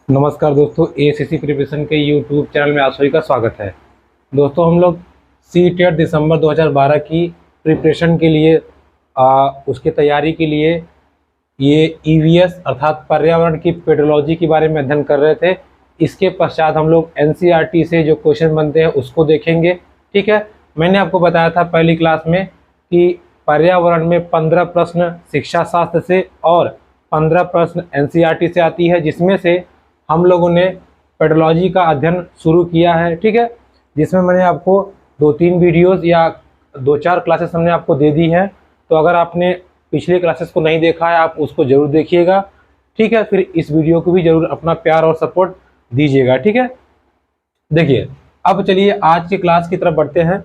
नमस्कार दोस्तों, ACC preparation के यूट्यूब चैनल में आप सभी का स्वागत है। दोस्तों, हम लोग सीटेट दिसंबर 2012 की प्रिपरेशन के लिए उसकी तैयारी के लिए ये ईवीएस अर्थात पर्यावरण की पेडोलॉजी के बारे में अध्ययन कर रहे थे। इसके पश्चात हम लोग एनसीईआरटी से जो क्वेश्चन बनते हैं उसको देखेंगे। ठीक है, मैंने आपको बताया था पहली क्लास में कि पर्यावरण में 15 प्रश्न शिक्षा शास्त्र से और 15 प्रश्न एनसीईआरटी से आती है, जिसमें से हम लोगों ने पेडोलॉजी का अध्ययन शुरू किया है। ठीक है, जिसमें मैंने आपको 2-3 वीडियोस या 2-4 क्लासेस हमने आपको दे दी हैं। तो अगर आपने पिछले क्लासेस को नहीं देखा है, आप उसको ज़रूर देखिएगा। ठीक है, फिर इस वीडियो को भी ज़रूर अपना प्यार और सपोर्ट दीजिएगा। ठीक है, देखिए अब चलिए आज की क्लास की तरफ बढ़ते हैं।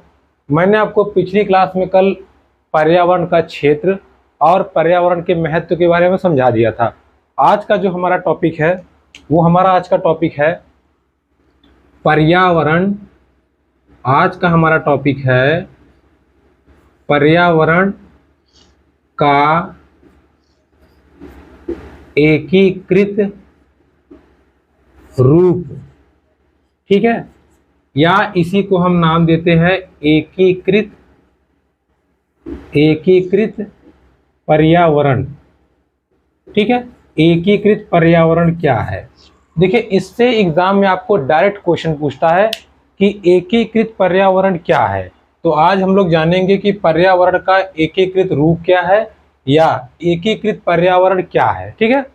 मैंने आपको पिछली क्लास में कल पर्यावरण का क्षेत्र और पर्यावरण के महत्व के बारे में समझा दिया था। आज का जो हमारा टॉपिक है वो हमारा आज का टॉपिक है पर्यावरण। आज का हमारा टॉपिक है पर्यावरण का एकीकृत रूप। ठीक है, या इसी को हम नाम देते हैं एकीकृत पर्यावरण। ठीक है, एकीकृत पर्यावरण क्या है? देखिए, इससे एग्जाम में आपको डायरेक्ट क्वेश्चन पूछता है कि एकीकृत पर्यावरण क्या है। तो आज हम लोग जानेंगे कि पर्यावरण का एकीकृत रूप क्या है या एकीकृत पर्यावरण क्या है। ठीक है,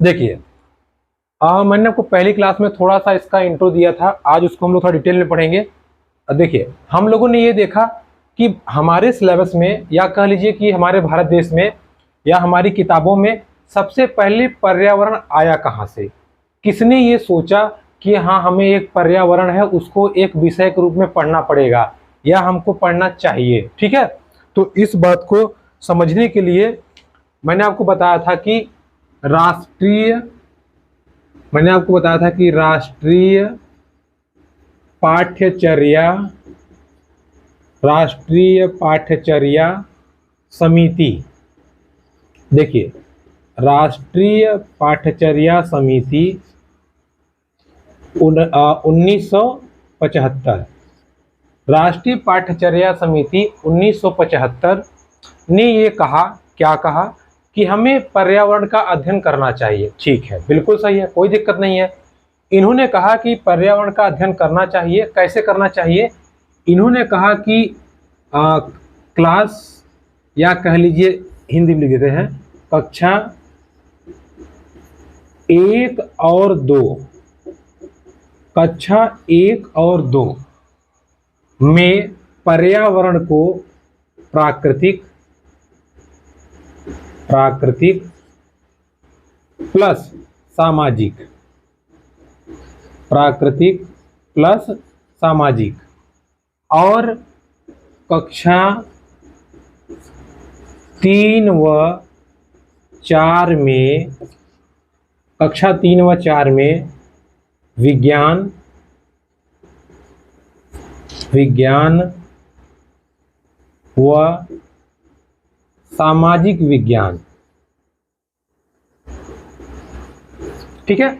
देखिए मैंने आपको पहली क्लास में थोड़ा सा इसका इंट्रो दिया था, आज उसको हम लोग थोड़ा डिटेल में पढ़ेंगे। देखिए, हम लोगों ने ये देखा कि हमारे सिलेबस में या कह लीजिए कि हमारे भारत देश में या हमारी किताबों में सबसे पहले पर्यावरण आया कहाँ से? किसने ये सोचा कि हाँ, हमें एक पर्यावरण है उसको एक विषय के रूप में पढ़ना पड़ेगा या हमको पढ़ना चाहिए। ठीक है, तो इस बात को समझने के लिए मैंने आपको बताया था कि राष्ट्रीय पाठ्यचर्या समिति। देखिए, राष्ट्रीय पाठ्यचर्या समिति 1975, राष्ट्रीय पाठ्यचर्या समिति 1975 ने ये कहा, क्या कहा कि हमें पर्यावरण का अध्ययन करना चाहिए। ठीक है, बिल्कुल सही है, कोई दिक्कत नहीं है। इन्होंने कहा कि पर्यावरण का अध्ययन करना चाहिए। कैसे करना चाहिए? इन्होंने कहा कि क्लास या कह लीजिए हिंदी में लिख देते हैं कक्षा 1 और 2, कक्षा 1 और 2 में पर्यावरण को प्राकृतिक प्लस सामाजिक, प्राकृतिक प्लस सामाजिक, और कक्षा 3 व 4 में विज्ञान व सामाजिक विज्ञान। ठीक है,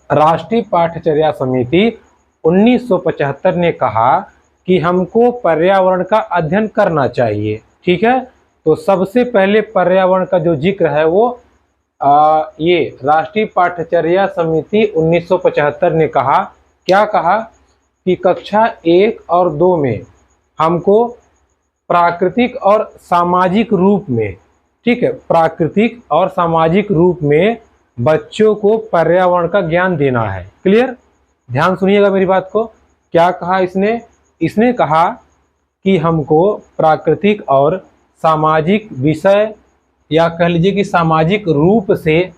राष्ट्रीय पाठ्यचर्या समिति 1975 ने कहा कि हमको पर्यावरण का अध्ययन करना चाहिए। ठीक है, तो सबसे पहले पर्यावरण का जो जिक्र है वो ये राष्ट्रीय पाठ्यचर्या समिति 1975 ने कहा। क्या कहा कि कक्षा 1 और 2 में हमको प्राकृतिक और सामाजिक रूप में, ठीक है, प्राकृतिक और सामाजिक रूप में बच्चों को पर्यावरण का ज्ञान देना है। क्लियर? ध्यान सुनिएगा मेरी बात को। क्या कहा इसने कहा कि हमको प्राकृतिक और सामाजिक विषय या कह लीजिए कि सामाजिक रूप से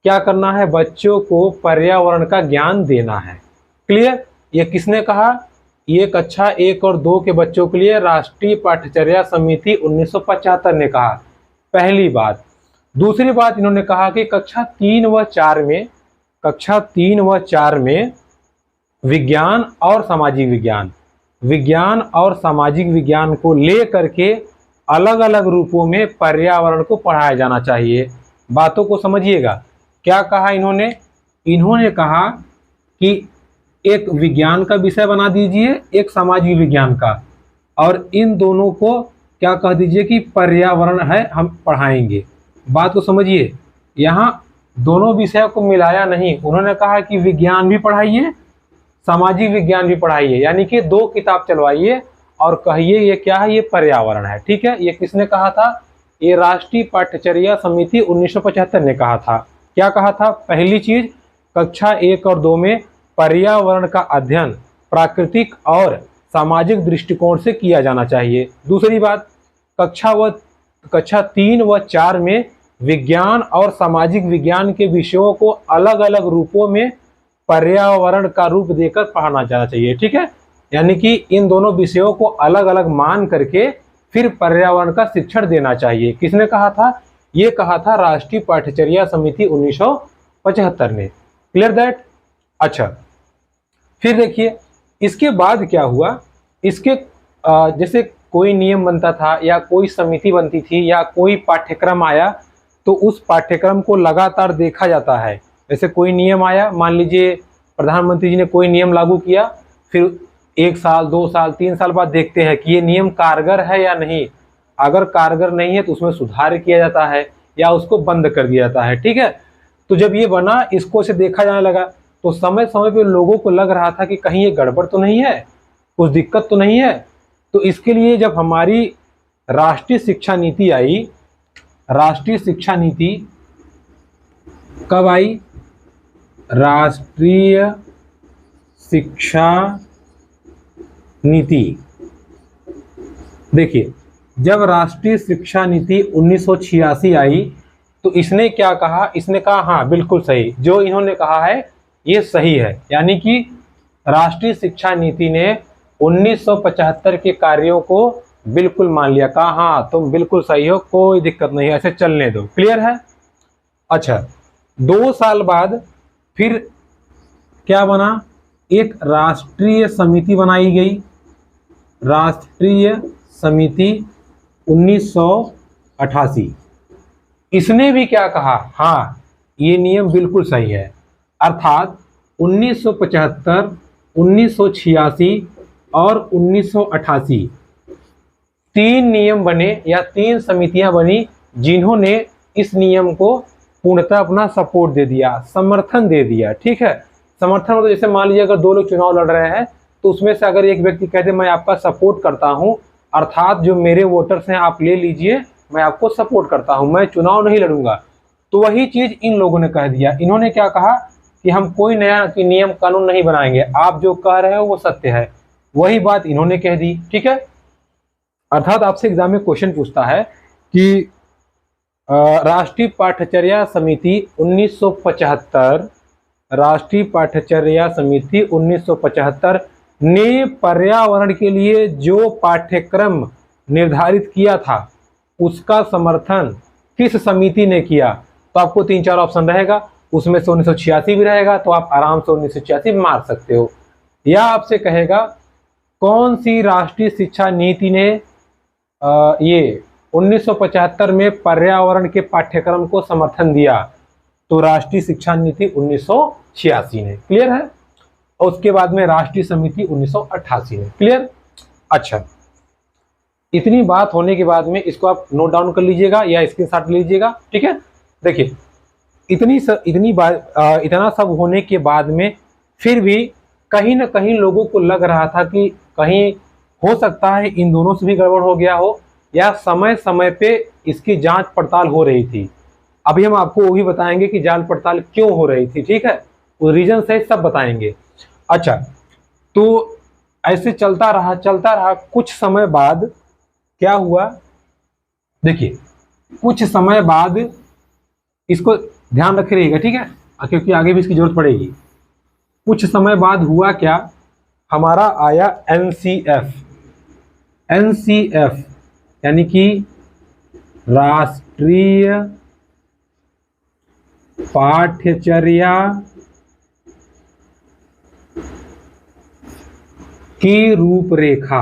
क्या करना है, बच्चों को पर्यावरण का ज्ञान देना है। क्लियर? ये किसने कहा? ये कक्षा 1 और 2 के बच्चों के लिए राष्ट्रीय पाठ्यचर्या समिति 1975 ने कहा। पहली बात। दूसरी बात, इन्होंने कहा कि कक्षा 3 व 4 में विज्ञान और सामाजिक विज्ञान को ले करके अलग अलग रूपों में पर्यावरण को पढ़ाया जाना चाहिए। बातों को समझिएगा। क्या कहा इन्होंने इन्होंने कहा कि एक विज्ञान का विषय बना दीजिए, एक सामाजिक विज्ञान का, और इन दोनों को क्या कह दीजिए कि पर्यावरण है, हम पढ़ाएंगे। बात को समझिए, यहाँ दोनों विषयों को मिलाया नहीं, उन्होंने कहा कि विज्ञान भी पढ़ाइए, सामाजिक विज्ञान भी पढ़ाइए, यानी कि 2 किताब चलवाइए और कहिए ये क्या है, ये पर्यावरण है। ठीक है, ये किसने कहा था? ये राष्ट्रीय पाठ्यचर्या समिति 1975 ने कहा था। क्या कहा था? पहली चीज, कक्षा 1 और 2 में पर्यावरण का अध्ययन प्राकृतिक और सामाजिक दृष्टिकोण से किया जाना चाहिए। दूसरी बात, कक्षा 3 व 4 में विज्ञान और सामाजिक विज्ञान के विषयों को अलग अलग रूपों में पर्यावरण का रूप देकर पढ़ाना जाना चाहिए। ठीक है, यानी कि इन दोनों विषयों को अलग अलग मान करके फिर पर्यावरण का शिक्षण देना चाहिए। किसने कहा था? ये कहा था राष्ट्रीय पाठ्यचर्या समिति 1975 ने। Clear that? अच्छा, फिर देखिए इसके बाद क्या हुआ। इसके जैसे कोई नियम बनता था या कोई समिति बनती थी या कोई पाठ्यक्रम आया तो उस पाठ्यक्रम को लगातार देखा जाता है। जैसे कोई नियम आया, मान लीजिए प्रधानमंत्री जी ने कोई नियम लागू किया, फिर 1 साल 2 साल 3 साल बाद देखते हैं कि ये नियम कारगर है या नहीं। अगर कारगर नहीं है तो उसमें सुधार किया जाता है या उसको बंद कर दिया जाता है। ठीक है, तो जब ये बना, इसको से देखा जाने लगा, तो समय समय पे लोगों को लग रहा था कि कहीं ये गड़बड़ तो नहीं है, कुछ दिक्कत तो नहीं है। तो इसके लिए जब हमारी राष्ट्रीय शिक्षा नीति आई, राष्ट्रीय शिक्षा नीति कब आई? राष्ट्रीय शिक्षा नीति, देखिए जब राष्ट्रीय शिक्षा नीति 1986 आई तो इसने क्या कहा? इसने कहा हाँ बिल्कुल सही, जो इन्होंने कहा है ये सही है। यानी कि राष्ट्रीय शिक्षा नीति ने 1975 के कार्यों को बिल्कुल मान लिया, कहा हाँ तुम बिल्कुल सही हो, कोई दिक्कत नहीं है, ऐसे चलने दो। क्लियर है? अच्छा, 2 साल बाद फिर क्या बना? एक राष्ट्रीय समिति बनाई गई, राष्ट्रीय समिति 1988। इसने भी क्या कहा? हाँ ये नियम बिल्कुल सही है। अर्थात 1975, 1986 और 1988 3 नियम बने या 3 समितियां बनी जिन्होंने इस नियम को पूर्णतः अपना सपोर्ट दे दिया, समर्थन दे दिया। ठीक है, समर्थन मतलब जैसे मान लीजिए अगर 2 लोग चुनाव लड़ रहे हैं तो उसमें से अगर एक व्यक्ति कहते मैं आपका सपोर्ट करता हूं, अर्थात जो मेरे वोटर्स हैं आप ले लीजिए, मैं आपको सपोर्ट करता हूं, मैं चुनाव नहीं लड़ूंगा, तो वही चीज इन लोगों ने कह दिया। इन्होंने क्या कहा कि हम कोई नया नियम कानून नहीं बनाएंगे, आप जो कह रहे हो वो सत्य है, वही बात इन्होंने कह दी। ठीक है, अर्थात आपसे एग्जाम में क्वेश्चन पूछता है कि राष्ट्रीय पाठ्यचर्या समिति 1975, राष्ट्रीय पाठ्यचर्या समिति 1975 ने पर्यावरण के लिए जो पाठ्यक्रम निर्धारित किया था उसका समर्थन किस समिति ने किया? तो आपको 3-4 ऑप्शन रहेगा, उसमें से 1986 भी रहेगा, तो आप आराम से 1986 मार सकते हो। या आपसे कहेगा कौन सी राष्ट्रीय शिक्षा नीति ने ये 1975 में पर्यावरण के पाठ्यक्रम को समर्थन दिया? तो राष्ट्रीय शिक्षा नीति 1986 ने। क्लियर है? और उसके बाद में राष्ट्रीय समिति 1988 ने। क्लियर? अच्छा, इतनी बात होने के बाद में इसको आप नोट डाउन कर लीजिएगा या स्क्रीनशॉट लीजिएगा। ठीक है, देखिए इतना सब होने के बाद में फिर भी कहीं ना कहीं लोगों को लग रहा था कि कहीं हो सकता है इन दोनों से भी गड़बड़ हो गया हो, या समय समय पे इसकी जांच पड़ताल हो रही थी। अभी हम आपको वो भी बताएंगे कि जांच पड़ताल क्यों हो रही थी। ठीक है, वो रीजन से सब बताएंगे। अच्छा, तो ऐसे चलता रहा। कुछ समय बाद क्या हुआ? देखिए कुछ समय बाद, इसको ध्यान रखे रहिएगा, ठीक है, क्योंकि आगे भी इसकी जरूरत पड़ेगी। कुछ समय बाद हुआ क्या? हमारा आया एनसीएफ यानी कि राष्ट्रीय पाठ्यचर्या की रूपरेखा,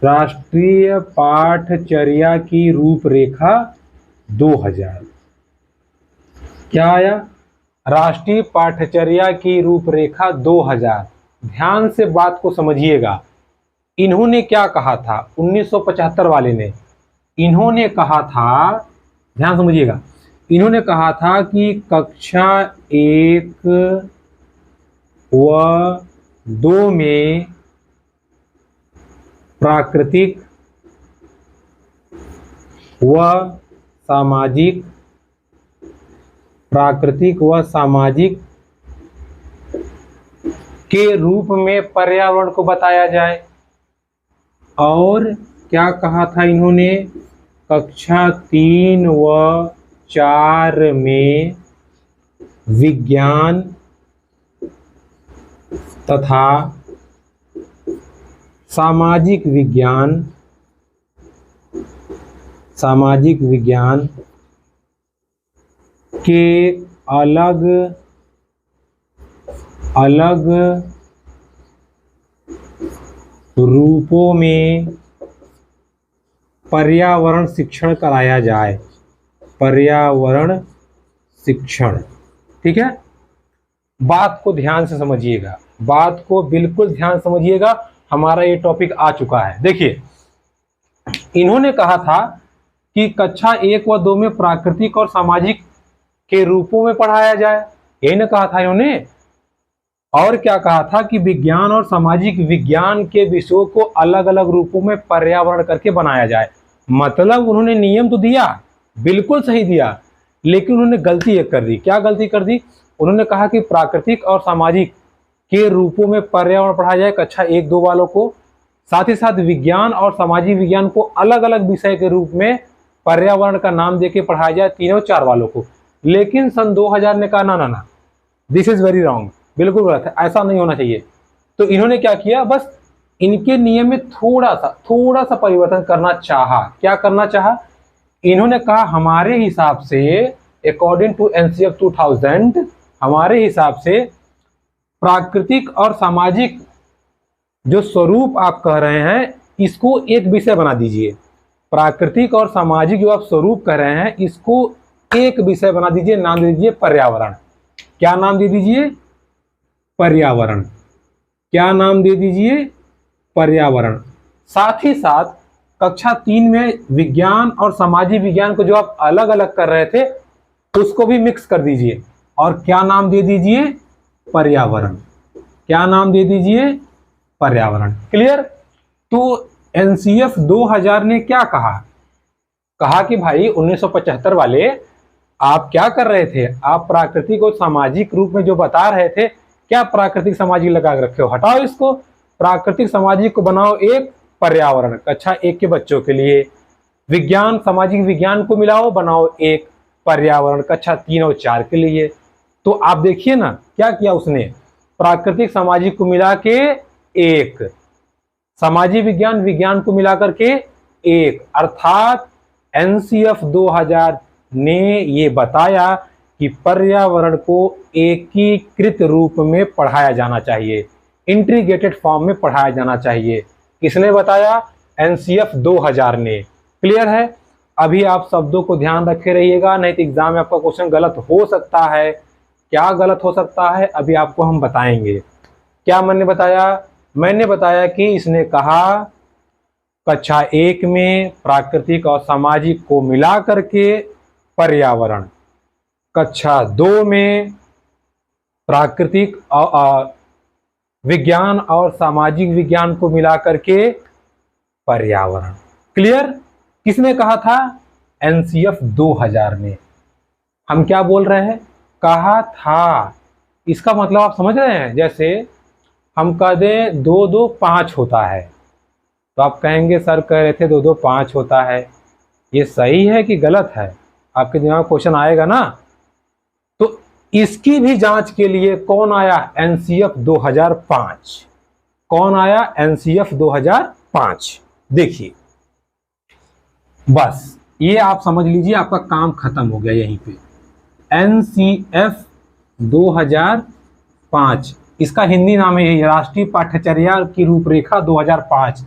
राष्ट्रीय पाठ्यचर्या की रूपरेखा 2000। क्या आया? राष्ट्रीय पाठ्यचर्या की रूपरेखा 2000, ध्यान से बात को समझिएगा। इन्होंने क्या कहा था 1975 वाले ने? इन्होंने कहा था, ध्यान समझिएगा, इन्होंने कहा था कि कक्षा 1 व 2 में प्राकृतिक व सामाजिक के रूप में पर्यावरण को बताया जाए। और क्या कहा था इन्होंने? कक्षा 3 व 4 में विज्ञान तथा सामाजिक विज्ञान के अलग अलग रूपों में पर्यावरण शिक्षण कराया जाए। पर्यावरण शिक्षण, ठीक है। बात को ध्यान से समझिएगा, बात को बिल्कुल ध्यान समझिएगा। हमारा ये टॉपिक आ चुका है। देखिए, इन्होंने कहा था कि कक्षा 1 व 2 में प्राकृतिक और सामाजिक के रूपों में पढ़ाया जाए, यही ना कहा था इन्होंने। और क्या कहा था कि विज्ञान और सामाजिक विज्ञान के विषयों को अलग अलग रूपों में पर्यावरण करके बनाया जाए। मतलब उन्होंने नियम तो दिया, बिल्कुल सही दिया, लेकिन उन्होंने गलती एक कर दी। क्या गलती कर दी? उन्होंने कहा कि प्राकृतिक और सामाजिक के रूपों में पर्यावरण पढ़ाया जाए कक्षा 1-2 वालों को, साथ ही साथ विज्ञान और सामाजिक विज्ञान को अलग अलग विषय के रूप में पर्यावरण का नाम देके पढ़ाया जाए 3 और 4 वालों को। लेकिन सन 2000 ने कहा ना, दिस इज वेरी रॉन्ग, बिल्कुल गलत है, ऐसा नहीं होना चाहिए। तो इन्होंने क्या किया, बस इनके नियम में थोड़ा सा परिवर्तन करना चाहा। क्या करना चाहा? इन्होंने कहा हमारे हिसाब से, अकॉर्डिंग टू एनसीएफ 2000, हमारे हिसाब से प्राकृतिक और सामाजिक जो स्वरूप आप कह रहे हैं इसको एक विषय बना दीजिए। प्राकृतिक और सामाजिक जो आप स्वरूप कह रहे हैं इसको एक विषय बना दीजिए, नाम दे दीजिए पर्यावरण। क्या नाम दे दीजिए? पर्यावरण। क्या नाम दे दीजिए? पर्यावरण। साथ ही साथ कक्षा 3 में विज्ञान और सामाजिक विज्ञान को जो आप अलग अलग कर रहे थे उसको भी मिक्स कर दीजिए और क्या नाम दे दीजिए? पर्यावरण। क्या नाम दे दीजिए? पर्यावरण। क्लियर? तो एनसीएफ 2000 ने क्या कहा कि भाई 1975 वाले आप क्या कर रहे थे? आप प्राकृतिक और सामाजिक रूप में जो बता रहे थे, क्या प्राकृतिक सामाजिक लगा के रखे हो? हटाओ इसको, प्राकृतिक सामाजिक को बनाओ एक पर्यावरण कक्षा 1 के बच्चों के लिए, विज्ञान सामाजिक विज्ञान को मिलाओ, बनाओ एक पर्यावरण कक्षा 3 और 4 के लिए। तो आप देखिए ना क्या किया उसने, प्राकृतिक सामाजिक को मिला के एक, सामाजिक विज्ञान विज्ञान को मिलाकर के एक, अर्थात एनसीएफ 2000 ने ये बताया कि पर्यावरण को एकीकृत रूप में पढ़ाया जाना चाहिए, इंटीग्रेटेड फॉर्म में पढ़ाया जाना चाहिए। किसने बताया? एनसीएफ 2000 ने। क्लियर है? अभी आप शब्दों को ध्यान रखे रहिएगा, नहीं तो एग्जाम में आपका क्वेश्चन गलत हो सकता है। क्या गलत हो सकता है अभी आपको हम बताएंगे। क्या मैंने बताया? मैंने बताया कि इसने कहा कक्षा 1 में प्राकृतिक और सामाजिक को मिला करके पर्यावरण, कक्षा 2 में प्राकृतिक और विज्ञान और सामाजिक विज्ञान को मिला करके पर्यावरण। क्लियर? किसने कहा था? एनसीएफ 2000 ने। हम क्या बोल रहे हैं? कहा था। इसका मतलब आप समझ रहे हैं? जैसे हम कह दें 2 2 5 होता है, तो आप कहेंगे सर कह रहे थे 2 2 5 होता है, ये सही है कि गलत है? आपके दिमाग में क्वेश्चन आएगा ना। तो इसकी भी जांच के लिए कौन आया? एनसीएफ 2005। कौन आया? एनसीएफ 2005। देखिए, बस ये आप समझ लीजिए, आपका काम खत्म हो गया यहीं पे। एनसीएफ 2005, इसका हिंदी नाम है राष्ट्रीय पाठ्यचर्या की रूपरेखा 2005।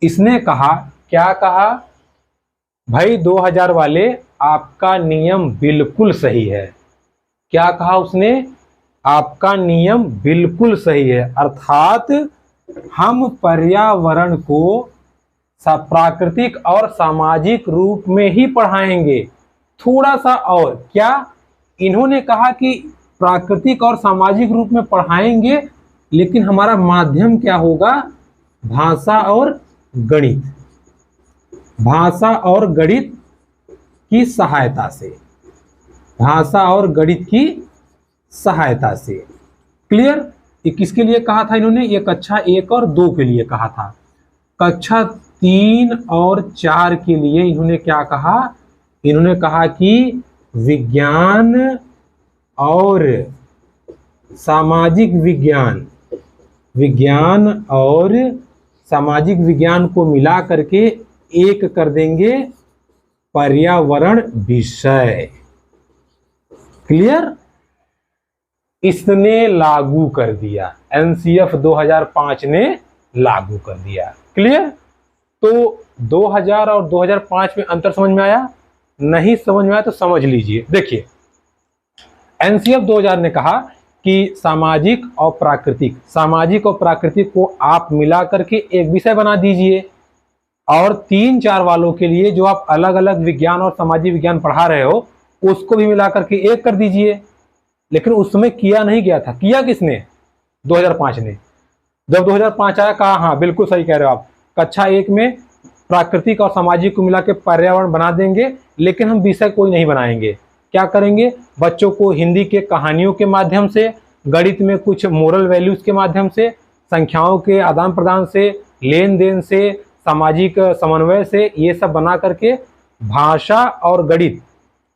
इसने कहा, क्या कहा? भाई 2000 वाले आपका नियम बिल्कुल सही है, क्या कहा उसने? आपका नियम बिल्कुल सही है, अर्थात हम पर्यावरण को प्राकृतिक और सामाजिक रूप में ही पढ़ाएंगे। थोड़ा सा और क्या, इन्होंने कहा कि प्राकृतिक और सामाजिक रूप में पढ़ाएंगे, लेकिन हमारा माध्यम क्या होगा? भाषा और गणित। भाषा और गणित की सहायता से, भाषा और गणित की सहायता से। क्लियर? ये किसके लिए कहा था इन्होंने? ये कक्षा 1 और 2 के लिए कहा था। कक्षा 3 और 4 के लिए इन्होंने क्या कहा? इन्होंने कहा कि विज्ञान और सामाजिक विज्ञान, विज्ञान और सामाजिक विज्ञान को मिला करके एक कर देंगे पर्यावरण विषय। क्लियर? इसने लागू कर दिया, एनसीएफ 2005 ने लागू कर दिया। क्लियर? तो 2000 और 2005 में अंतर समझ में आया? नहीं समझ में आया तो समझ लीजिए। देखिए, एनसीएफ 2000 ने कहा कि सामाजिक और प्राकृतिक, सामाजिक और प्राकृतिक को आप मिला करके एक विषय बना दीजिए, और 3-4 वालों के लिए जो आप अलग अलग विज्ञान और सामाजिक विज्ञान पढ़ा रहे हो उसको भी मिला करके एक कर दीजिए। लेकिन उस समय किया नहीं गया था। किया किसने? 2005 ने। जब 2005 आया, कहा हाँ बिल्कुल सही कह रहे हो आप, कक्षा 1 में प्राकृतिक और सामाजिक को मिला के पर्यावरण बना देंगे, लेकिन हम विषय कोई नहीं बनाएंगे। क्या करेंगे? बच्चों को हिंदी के कहानियों के माध्यम से, गणित में कुछ मोरल वैल्यूज के माध्यम से, संख्याओं के आदान प्रदान से, लेन देन से, सामाजिक समन्वय से, ये सब बना करके भाषा और गणित,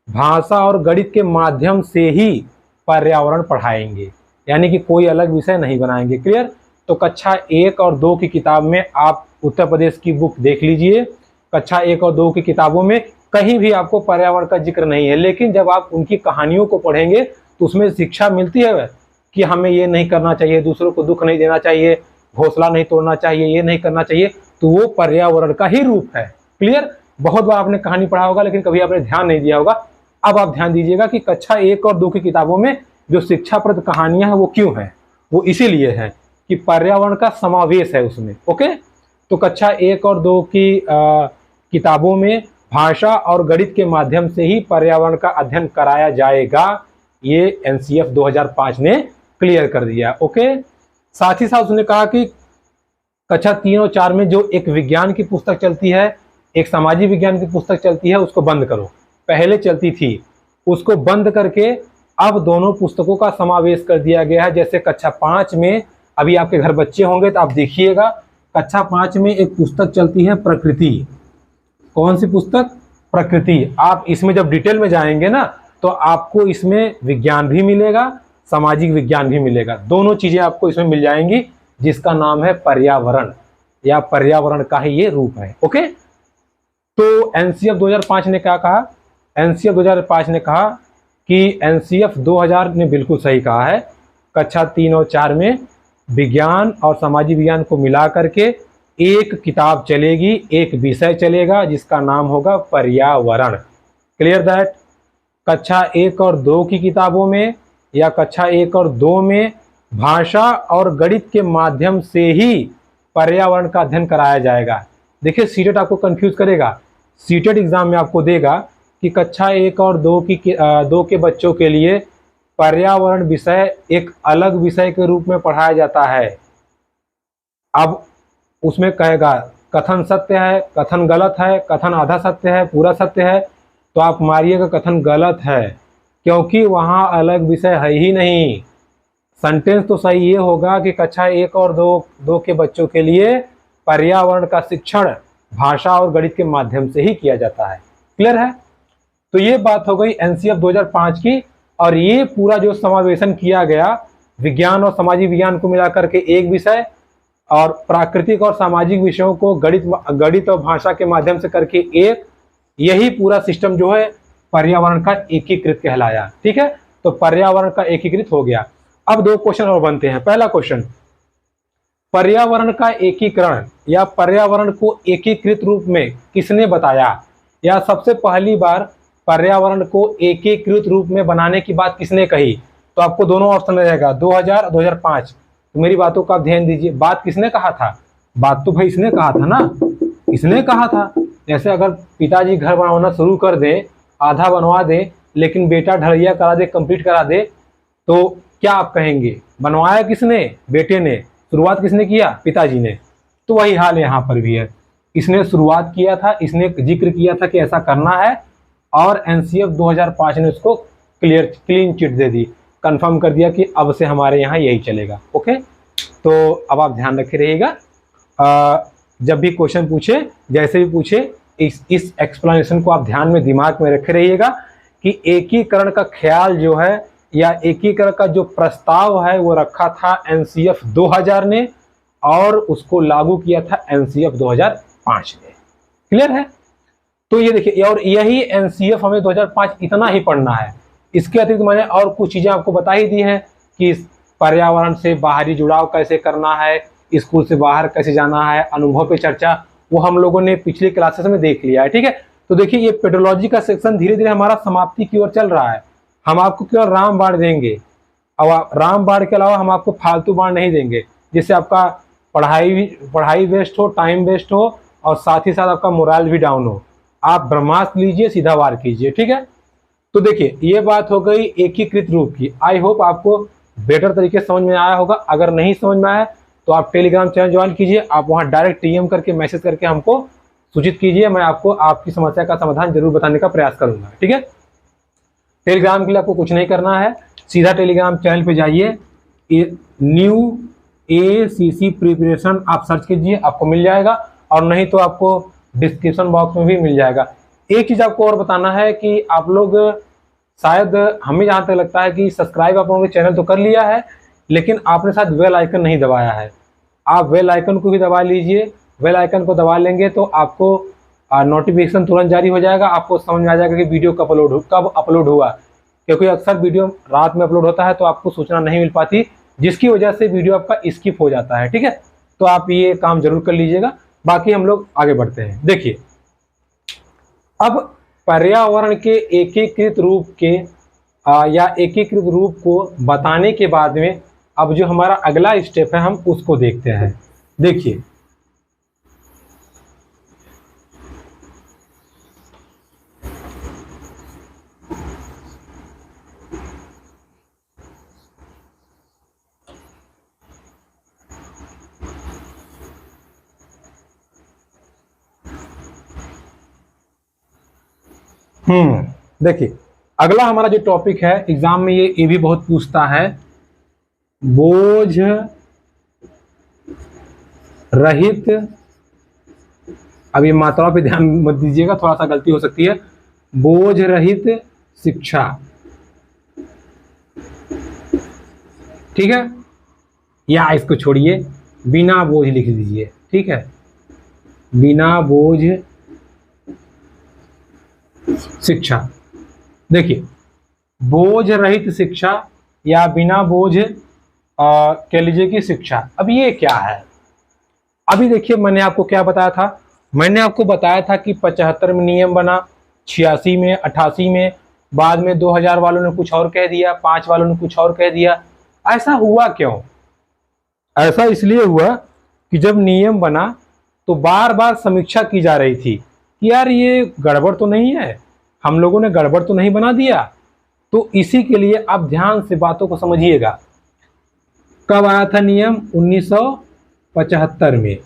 भाषा और गणित के माध्यम से ही पर्यावरण पढ़ाएंगे, यानी कि कोई अलग विषय नहीं बनाएंगे। क्लियर? तो कक्षा 1 और 2 की किताब में आप उत्तर प्रदेश की बुक देख लीजिए, कक्षा 1 और 2 की किताबों में कहीं भी आपको पर्यावरण का जिक्र नहीं है। लेकिन जब आप उनकी कहानियों को पढ़ेंगे तो उसमें शिक्षा मिलती है कि हमें ये नहीं करना चाहिए, दूसरों को दुख नहीं देना चाहिए, घोंसला नहीं तोड़ना चाहिए, ये नहीं करना चाहिए, तो वो पर्यावरण का ही रूप है। क्लियर? बहुत बार आपने कहानी पढ़ा होगा लेकिन कभी आपने ध्यान नहीं दिया होगा। अब आप ध्यान दीजिएगा कि कक्षा 1 और 2 की किताबों में जो शिक्षाप्रद कहानियां हैं वो क्यों हैं? वो इसीलिए है कि पर्यावरण का समावेश है उसमें। ओके? तो कक्षा 1 और 2 की किताबों में भाषा और गणित के माध्यम से ही पर्यावरण का अध्ययन कराया जाएगा। ये एनसीएफ 2005 ने क्लियर कर दिया। ओके? साथ ही साथ उसने कहा कि कक्षा 3 और 4 में जो एक विज्ञान की पुस्तक चलती है, एक सामाजिक विज्ञान की पुस्तक चलती है, उसको बंद करो। पहले चलती थी, उसको बंद करके अब दोनों पुस्तकों का समावेश कर दिया गया है। जैसे कक्षा 5 में, अभी आपके घर बच्चे होंगे तो आप देखिएगा, कक्षा 5 में एक पुस्तक चलती है प्रकृति। कौन सी पुस्तक? प्रकृति। आप इसमें जब डिटेल में जाएंगे ना तो आपको इसमें विज्ञान भी मिलेगा, सामाजिक विज्ञान भी मिलेगा, दोनों चीजें आपको इसमें मिल जाएंगी, जिसका नाम है पर्यावरण, या पर्यावरण का ही ये रूप है। ओके? तो एनसीएफ 2005 ने क्या कहा? एनसीएफ 2005 ने कहा कि एनसीएफ 2000 ने बिल्कुल सही कहा है, कक्षा 3 और 4 में विज्ञान और सामाजिक विज्ञान को मिला करके एक किताब चलेगी, एक विषय चलेगा, जिसका नाम होगा पर्यावरण। Clear that? कक्षा 1 और 2 की किताबों में या कक्षा 1 और 2 में भाषा और गणित के माध्यम से ही पर्यावरण का अध्ययन कराया जाएगा। देखिए, सीटेट आपको कंफ्यूज करेगा। सीटेट एग्जाम में आपको देगा कि कक्षा 1 और 2 के बच्चों के लिए पर्यावरण विषय एक अलग विषय के रूप में पढ़ाया जाता है। अब उसमें कहेगा कथन सत्य है, कथन गलत है, कथन आधा सत्य है, पूरा सत्य है, तो आप मारिएगा कथन गलत है, क्योंकि वहाँ अलग विषय है ही नहीं। सेंटेंस तो सही ये होगा कि कक्षा 1 और 2 के बच्चों के लिए पर्यावरण का शिक्षण भाषा और गणित के माध्यम से ही किया जाता है। क्लियर है? तो ये बात हो गई एनसीएफ 2005 की। और ये पूरा जो समावेशन किया गया, विज्ञान और सामाजिक विज्ञान को मिलाकर के एक विषय, और प्राकृतिक और सामाजिक विषयों को गणित और भाषा के माध्यम से करके एक, यही पूरा सिस्टम जो है पर्यावरण का एकीकृत कहलाया। ठीक है? तो पर्यावरण का एकीकृत हो गया। अब 2 क्वेश्चन और बनते हैं। पहला क्वेश्चन, पर्यावरण का एकीकरण या पर्यावरण को एकीकृत रूप में किसने बताया, या सबसे पहली बार पर्यावरण को एकीकृत रूप में बनाने की बात किसने कही? तो आपको दोनों ऑप्शन रहेगा, 2000 2005। तो मेरी बातों का आप ध्यान दीजिए, बात किसने कहा था? बात तो भाई इसने कहा था ना, इसने कहा था। जैसे अगर पिताजी घर बनवाना शुरू कर दे, आधा बनवा दे, लेकिन बेटा ढलैया करा दे, कंप्लीट करा दे, तो क्या आप कहेंगे? बनवाया किसने? बेटे ने। शुरुआत किसने किया? पिताजी ने। तो वही हाल यहाँ पर भी है, इसने शुरुआत किया था, इसने जिक्र किया था कि ऐसा करना है, और एनसीएफ 2005 ने उसको क्लीन चिट दे दी, कंफर्म कर दिया कि अब से हमारे यहाँ यही चलेगा। ओके, तो अब आप ध्यान रखे रहिएगा, जब भी क्वेश्चन पूछे, जैसे भी पूछे, इस एक्सप्लेनेशन को आप ध्यान में, दिमाग में रखे रहिएगा कि एकीकरण का ख्याल जो है, या एकीकरण का जो प्रस्ताव है, वो रखा था एनसीएफ 2000 ने, और उसको लागू किया था एनसीएफ 2005 ने। क्लियर है? तो ये देखिए, और यही एनसीएफ हमें 2005 इतना ही पढ़ना है। इसके अतिरिक्त मैंने और कुछ चीजें आपको बता ही दी हैं कि पर्यावरण से बाहरी जुड़ाव कैसे करना है, स्कूल से बाहर कैसे जाना है, अनुभव पे चर्चा, वो हम लोगों ने पिछले क्लासेस में देख लिया है। ठीक है, तो देखिए ये पेडोलॉजी का सेक्शन धीरे धीरे हमारा समाप्ति की ओर चल रहा है। हम आपको केवल रामबाण देंगे, और रामबाण के अलावा हम आपको फालतू बाण नहीं देंगे, जिससे आपका पढ़ाई वेस्ट हो, टाइम वेस्ट हो, और साथ ही साथ आपका मोरल भी डाउन हो। आप ब्रह्मास्त्र लीजिए, सीधा वार कीजिए। ठीक है, तो देखिए ये बात हो गई एकीकृत रूप की। आई होप आपको बेटर तरीके से समझ में आया होगा। अगर नहीं समझ में आया तो आप टेलीग्राम चैनल ज्वाइन कीजिए, आप वहां डायरेक्ट टीएम करके, मैसेज करके हमको सूचित कीजिए, मैं आपको आपकी समस्या का समाधान जरूर बताने का प्रयास करूंगा। ठीक है, टेलीग्राम के लिए आपको कुछ नहीं करना है, सीधा टेलीग्राम चैनल पे जाइए, न्यू ACC प्रिपरेशन आप सर्च कीजिए, आपको मिल जाएगा, और नहीं तो आपको डिस्क्रिप्शन बॉक्स में भी मिल जाएगा। एक चीज आपको और बताना है कि आप लोग शायद, हमें जहां तक लगता है कि सब्सक्राइब आप लोगों ने चैनल तो कर लिया है, लेकिन आपने शायद बेल आइकन नहीं दबाया है। आप बेल आइकन को भी दबा लीजिए। बेल आइकन को दबा लेंगे तो आपको नोटिफिकेशन तुरंत जारी हो जाएगा, आपको समझ में आ जाएगा कि वीडियो कब अपलोड हुआ, क्योंकि अक्सर वीडियो रात में अपलोड होता है तो आपको सूचना नहीं मिल पाती, जिसकी वजह से वीडियो आपका स्किप हो जाता है। ठीक है, तो आप ये काम जरूर कर लीजिएगा। बाकी हम लोग आगे बढ़ते हैं। देखिए, अब पर्यावरण के एकीकृत रूप के या एकीकृत रूप को बताने के बाद में अब जो हमारा अगला स्टेप है, हम उसको देखते हैं। देखिए, देखिए अगला हमारा जो टॉपिक है, एग्जाम में ये भी बहुत पूछता है, बोझ रहित, अब ये मात्राओं पे ध्यान मत दीजिएगा, थोड़ा सा गलती हो सकती है, बोझ रहित शिक्षा। ठीक है, या इसको छोड़िए, बिना बोझ लिख दीजिए। ठीक है, बिना बोझ शिक्षा। देखिए, बोझ रहित शिक्षा या बिना बोझ कह लीजिए कि शिक्षा, अब ये क्या है? अभी देखिए, मैंने आपको क्या बताया था, मैंने आपको बताया था कि 75 में नियम बना, 86 में, 88 में, बाद में 2000 वालों ने कुछ और कह दिया, 5 वालों ने कुछ और कह दिया। ऐसा हुआ क्यों? ऐसा इसलिए हुआ कि जब नियम बना तो बार बार समीक्षा की जा रही थी कि यार ये गड़बड़ तो नहीं है, हम लोगों ने गड़बड़ तो नहीं बना दिया। तो इसी के लिए आप ध्यान से बातों को समझिएगा। कब आया था नियम? 1975 में।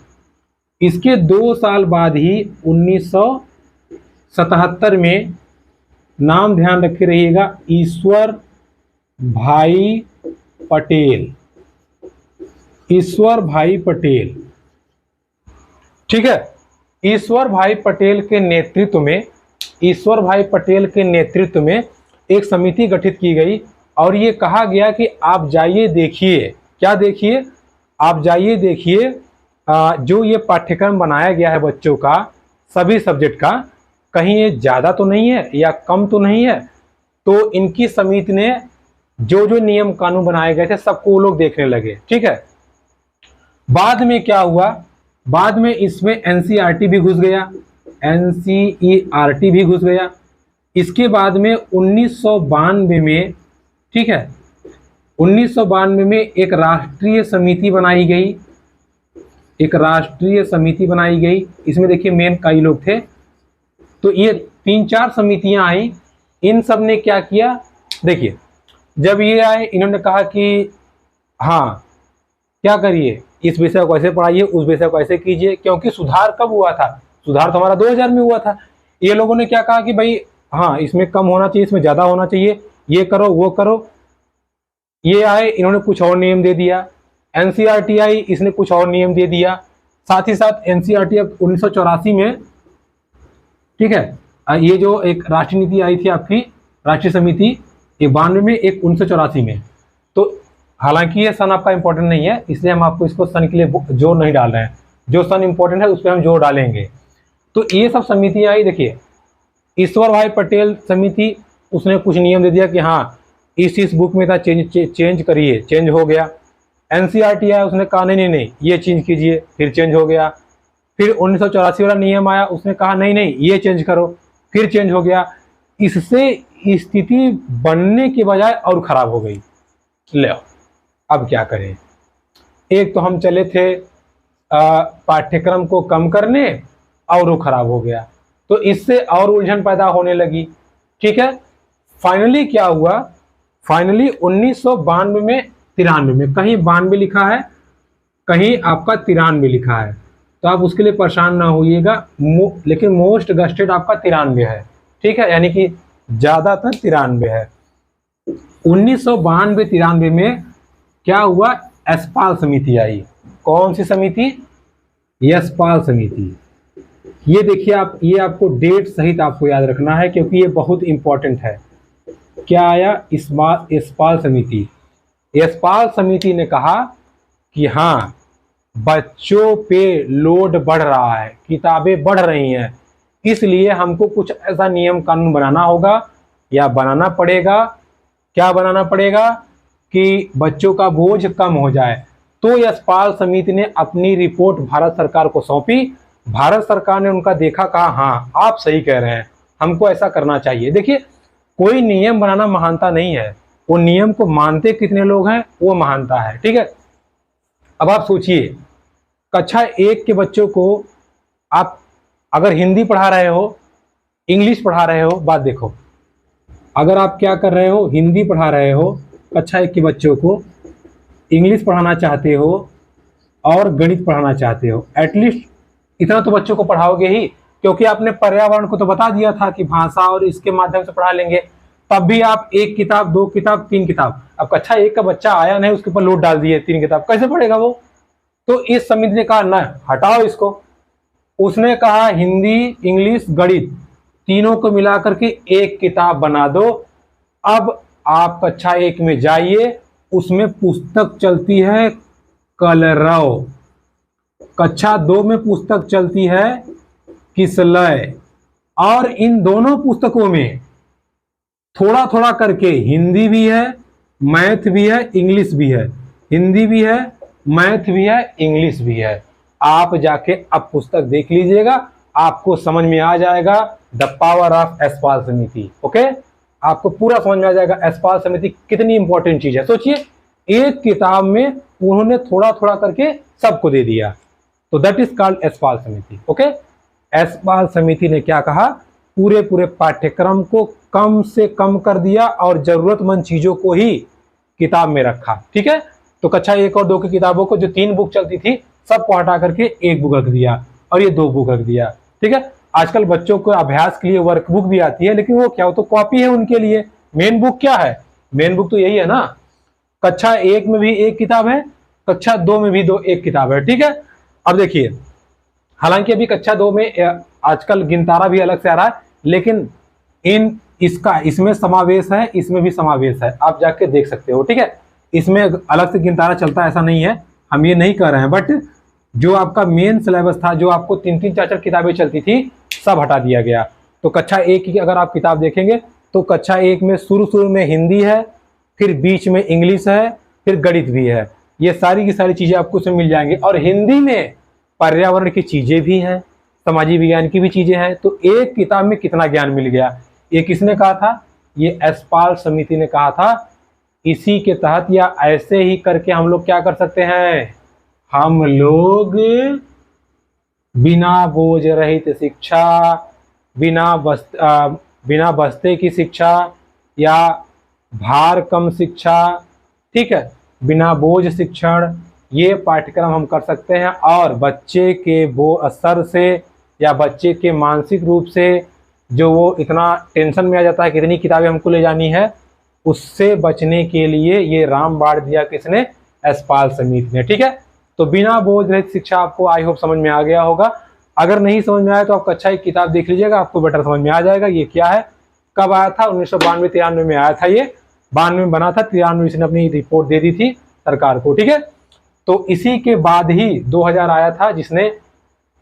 इसके 2 साल बाद ही 1977 में, नाम ध्यान रखे रहिएगा, ईश्वर भाई पटेल, ईश्वर भाई पटेल। ठीक है, ईश्वर भाई पटेल के नेतृत्व में, ईश्वर भाई पटेल के नेतृत्व में एक समिति गठित की गई, और ये कहा गया कि आप जाइए देखिए। क्या देखिए? आप जाइए देखिए, जो ये पाठ्यक्रम बनाया गया है बच्चों का, सभी सब्जेक्ट का, कहीं ये ज़्यादा तो नहीं है या कम तो नहीं है। तो इनकी समिति ने जो जो नियम कानून बनाए गए थे, सबको वो लोग देखने लगे। ठीक है, बाद में क्या हुआ? बाद में इसमें एनसीईआरटी भी घुस गया, एनसीईआरटी भी घुस गया। इसके बाद में 1992 में, ठीक है, 1992 में एक राष्ट्रीय समिति बनाई गई, एक राष्ट्रीय समिति बनाई गई। इसमें देखिए मेन कई लोग थे, तो ये 3-4 समितियां आई। इन सब ने क्या किया, देखिए जब ये आए इन्होंने कहा कि हाँ क्या करिए, इस विषय को कैसे पढ़ाइए, उस विषय को ऐसे कीजिए, क्योंकि सुधार कब हुआ था, सुधार तो हमारा 2000 में हुआ था। ये लोगों ने क्या कहा कि भाई हाँ इसमें कम होना चाहिए, इसमें ज़्यादा होना चाहिए, ये करो वो करो। ये आए, इन्होंने कुछ और नियम दे दिया। एनसीईआरटी आई, इसने कुछ और नियम दे दिया। साथ ही साथ एनसीईआरटी अब 1984 में, ठीक है, ये जो एक राष्ट्रीय नीति आई थी आपकी राष्ट्रीय समिति, 92 में, एक 1984 में। तो हालांकि ये सन आपका इंपॉर्टेंट नहीं है, इसलिए हम आपको इसको सन के लिए जोर नहीं डाल रहे हैं, जो सन इंपॉर्टेंट है उस पर हम जोर डालेंगे। तो ये सब समितियाँ आई। देखिए ईश्वर भाई पटेल समिति, उसने कुछ नियम दे दिया कि हाँ इस बुक में था, चेंज करिए, चेंज हो गया। एनसीईआरटी आया, उसने कहा नहीं नहीं नहीं ये चेंज कीजिए, फिर चेंज हो गया। फिर 1984 वाला नियम आया, उसने कहा नहीं नहीं ये चेंज करो, फिर चेंज हो गया। इससे स्थिति बनने के बजाय और खराब हो गई। ले अब क्या करें, एक तो हम चले थे पाठ्यक्रम को कम करने, और वो खराब हो गया, तो इससे और उलझन पैदा होने लगी। ठीक है, फाइनली क्या हुआ, फाइनली 1992 में, 93 में, कहीं 92 लिखा है, कहीं आपका 93 लिखा है, तो आप उसके लिए परेशान ना होइएगा, लेकिन मोस्ट गस्टेड आपका 93 है। ठीक है, यानी कि ज़्यादातर 93 है। 1992-93 में क्या हुआ, यशपाल समिति आई। कौन सी समिति, यशपाल समिति। ये देखिए आप, ये आपको डेट सहित आपको याद रखना है क्योंकि ये बहुत इंपॉर्टेंट है। क्या आया, यशपाल समिति। यशपाल समिति ने कहा कि हाँ बच्चों पे लोड बढ़ रहा है, किताबें बढ़ रही हैं, इसलिए हमको कुछ ऐसा नियम कानून बनाना होगा या बनाना पड़ेगा। क्या बनाना पड़ेगा कि बच्चों का बोझ कम हो जाए। तो यशपाल समिति ने अपनी रिपोर्ट भारत सरकार को सौंपी। भारत सरकार ने उनका देखा, कहा हाँ आप सही कह रहे हैं, हमको ऐसा करना चाहिए। देखिए कोई नियम बनाना महानता नहीं है, वो नियम को मानते कितने लोग हैं वो महानता है। ठीक है, अब आप सोचिए कक्षा 1 के बच्चों को आप अगर हिंदी पढ़ा रहे हो, इंग्लिश पढ़ा रहे हो, बात देखो, अगर आप क्या कर रहे हो, हिंदी पढ़ा रहे हो, कक्षा 1 के बच्चों को इंग्लिश पढ़ाना चाहते हो और गणित पढ़ाना चाहते हो, एटलीस्ट इतना तो बच्चों को पढ़ाओगे ही, क्योंकि आपने पर्यावरण को तो बता दिया था कि भाषा और इसके माध्यम से पढ़ा लेंगे। तब भी आप 1 किताब, 2 किताब, 3 किताब, अब कक्षा 1 का बच्चा आया नहीं, उसके ऊपर लोड डाल दिए 3 किताब, कैसे पढ़ेगा वो। तो इस समिति ने कहा ना हटाओ इसको। उसने कहा हिंदी, इंग्लिश, गणित तीनों को मिलाकर के 1 किताब बना दो। अब आप कक्षा 1 में जाइए, उसमें पुस्तक चलती है कलरव, कक्षा 2 में पुस्तक चलती है किसलय, और इन दोनों पुस्तकों में थोड़ा थोड़ा करके हिंदी भी है, मैथ भी है, इंग्लिश भी है, हिंदी भी है, मैथ भी है, इंग्लिश भी है। आप जाके अब पुस्तक देख लीजिएगा, आपको समझ में आ जाएगा द पावर ऑफ यशपाल समिति। ओके, आपको पूरा समझ में आ जाएगा यशपाल समिति कितनी इंपॉर्टेंट चीज है। सोचिए 1 किताब में उन्होंने थोड़ा थोड़ा करके सबको दे दिया, तो दैट इज कॉल्ड यशपाल समिति। ओके, यशपाल समिति ने क्या कहा, पूरे पाठ्यक्रम को कम से कम कर दिया और जरूरतमंद चीजों को ही किताब में रखा। ठीक है, तो कक्षा 1 और 2 की किताबों को, जो 3 बुक चलती थी, सबको हटा करके 1 बुक रख दिया और ये 2 बुक रख दिया। ठीक है, आजकल बच्चों को अभ्यास के लिए वर्कबुक भी आती है, लेकिन वो क्या हो, तो कॉपी है उनके लिए। मेन बुक क्या है, मेन बुक तो यही है ना। कक्षा 1 में भी 1 किताब है, कक्षा 2 में भी 1 किताब है। ठीक है, अब देखिए, हालांकि अभी कक्षा 2 में आजकल गिनतारा भी अलग से आ रहा है, लेकिन इसमें समावेश है, इसमें भी समावेश है, आप जाके देख सकते हो। ठीक है, इसमें अलग से गिनतारा चलता है ऐसा नहीं है, हम ये नहीं कर रहे हैं, बट जो आपका मेन सिलेबस था, जो आपको 3-3, 4-4 किताबें चलती थी, सब हटा दिया गया। तो कक्षा 1 की अगर आप किताब देखेंगे तो कक्षा 1 में शुरू में हिंदी है, फिर बीच में इंग्लिश है, फिर गणित भी है। ये सारी की सारी चीज़ें आपको उसमें मिल जाएंगी, और हिंदी में पर्यावरण की चीज़ें भी हैं, समाजी विज्ञान की भी चीज़ें हैं। तो 1 किताब में कितना ज्ञान मिल गया, ये किसने कहा था? ये यशपाल समिति ने कहा था। इसी के तहत या ऐसे ही करके हम लोग क्या कर सकते हैं, हम लोग बिना बोझ रहित शिक्षा, बिना बस्ते की शिक्षा या भार कम शिक्षा, ठीक है, बिना बोझ शिक्षण, ये पाठ्यक्रम हम कर सकते हैं। और बच्चे के वो असर से या बच्चे के मानसिक रूप से जो वो इतना टेंशन में आ जाता है कितनी किताबें हमको ले जानी है, उससे बचने के लिए ये रामबाण दिया किसने? यशपाल समिति ने। ठीक है, तो बिना बोझ रहित शिक्षा आपको आई होप समझ में आ गया होगा। अगर नहीं समझ में आया तो आप कक्षा एक किताब देख लीजिएगा, आपको बेटर समझ में आ जाएगा। ये क्या है, कब आया था? 1992-93 में आया था। ये 92 में बना था, 93 इसने अपनी रिपोर्ट दे दी थी सरकार को। ठीक है, तो इसी के बाद ही 2000 आया था, जिसने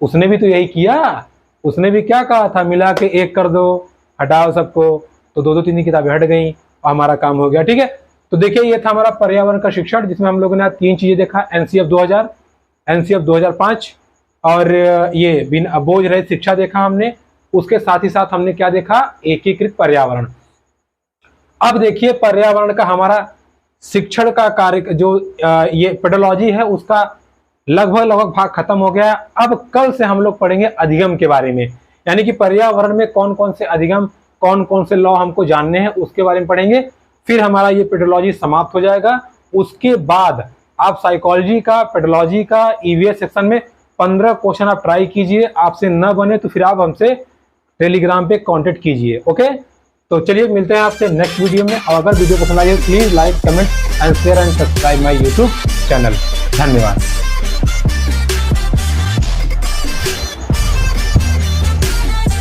उसने भी तो यही किया। उसने भी क्या कहा था, मिला के एक कर दो, हटाओ सबको, तो दो 3 किताबें हट गई और हमारा काम हो गया। ठीक है, तो देखिए ये था हमारा पर्यावरण का शिक्षण, जिसमें हम लोगों ने 3 चीजें देखा, एनसीएफ 2000, एनसीएफ 2005 और ये बिना बोझ रहित शिक्षा देखा हमने। उसके साथ ही साथ हमने क्या देखा, एकीकृत पर्यावरण। अब देखिए पर्यावरण का हमारा शिक्षण का कार्य जो ये पेडोलॉजी है उसका लगभग भाग खत्म हो गया है। अब कल से हम लोग पढ़ेंगे अधिगम के बारे में, यानी कि पर्यावरण में कौन कौन से अधिगम, कौन कौन से लॉ हमको जानने हैं उसके बारे में पढ़ेंगे। फिर हमारा ये पेडोलॉजी समाप्त हो जाएगा। उसके बाद आप साइकोलॉजी का, पेडोलॉजी का ईवीएस सेक्शन में 15 क्वेश्चन आप ट्राई कीजिए। आपसे न बने तो फिर आप हमसे टेलीग्राम पे कांटेक्ट कीजिए। ओके, तो चलिए मिलते हैं आपसे नेक्स्ट वीडियो में। और अगर वीडियो पसंद आई please like, comment and share and subscribe my YouTube channel. धन्यवाद।